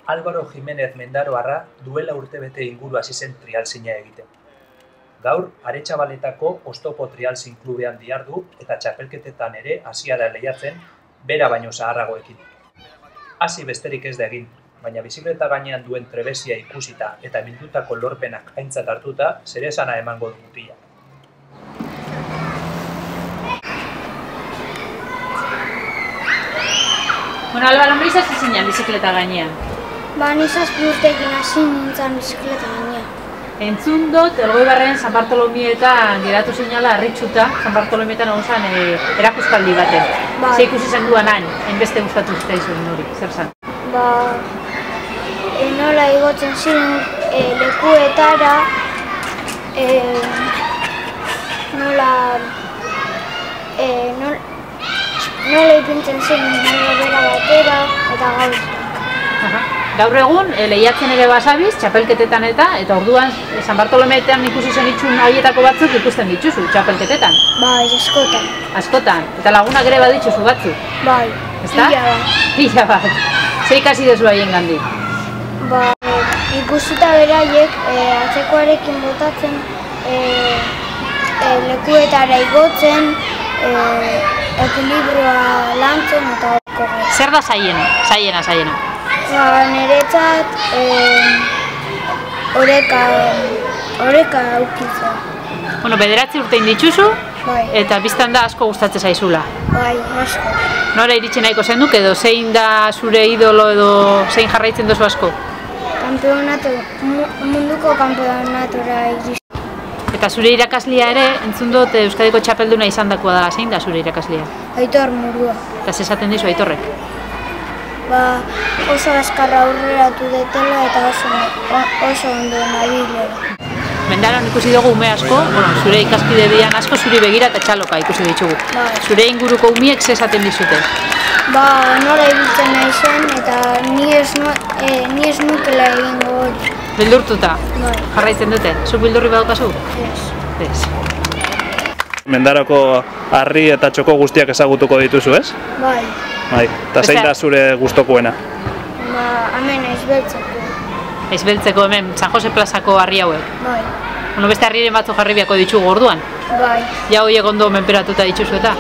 Álvaro Jiménez Mendaroarra duela urtebete inguru hasi zen trialzina egiten. Gaur, Aretxabaletako Oztopo Trialzin klubean dihardu eta txapelketetan ere hasia da lehiatzen bera baino zaharragoekin. Hasi besterik ez da egin, baina bizikleta gainean duen trebesia ikusita eta bildutako lorpenak aintzat hartuta zeresana emango du mutilak. Bueno, Álvaro, noiz hasi zinen bizikleta gainean? Ni 7 urteekin hasi nintzen bizikleta gainean. Entzun dut, Elgoibarren San Bartolomietan geratu zinala harritsuta, San Bartolomietan egon zen erakustaldi baten. Ze ikusi zen duan hainbeste gustatu zitzaizuen hori, zer zen? Nola igotzen ziren lekuetara, nola ipintzen ziren bera batera eta gauza. Gaur egun, lehiatzen ere basabiz, txapelketetan eta orduan San Bartolomeetan ikusi zen itxun haietako batzuk ikusten dituzu, txapelketetan? Bai, askotan. Askotan? Eta lagunak ere badituzu batzuk? Bai, pila bat. Ze ikasi dezu haien gandik? Ikusita beraiek atzekoarekin botatzen, lekuetara igotzen, ekilibroa lantzen eta horko gara. Zer da zaiena? Niretzat oreka aukitza. Bueno, 9 urtein dituzu, eta biztan da asko gustatzen zaizula. Bai, asko. Nora iritsi nahiko zenuk edo zein da zure idolo edo zein jarraitzen duzu asko? Munduko kanpeonatora iritsi. Eta zure irakaslea ere, entzun dut Euskadiko txapelduna izandakoa da, zein da zure irakaslea? Aitor Murua. Eta zesaten dizu Aitorrek? Oso azkarra aurreratu detela eta oso ondo nabilera. Mendaron ikusi dugu ume asko, zure ikaskide dian asko zuri begira eta txaloka ikusi ditugu. Zure inguruko umiek ze esaten dizute? Nola ibiltzen naizen eta ni ez nukela egingo hori. Beldurtuta? Jarraitzen dute? Zuk beldurri badaukazu? Ez. Mendaroko harri eta txoko guztiak ezagutuko dituzu, ez? Bai. Eta zein da zure gustokoena? Hemen Aizbeltzeko. Aizbeltzeko hemen, San Jose plazako harri hauek? Bai. Beste harriren batzuk jarri biako ditugu orduan? Bai. Ja horiek ondo menperatuta dituzu eta?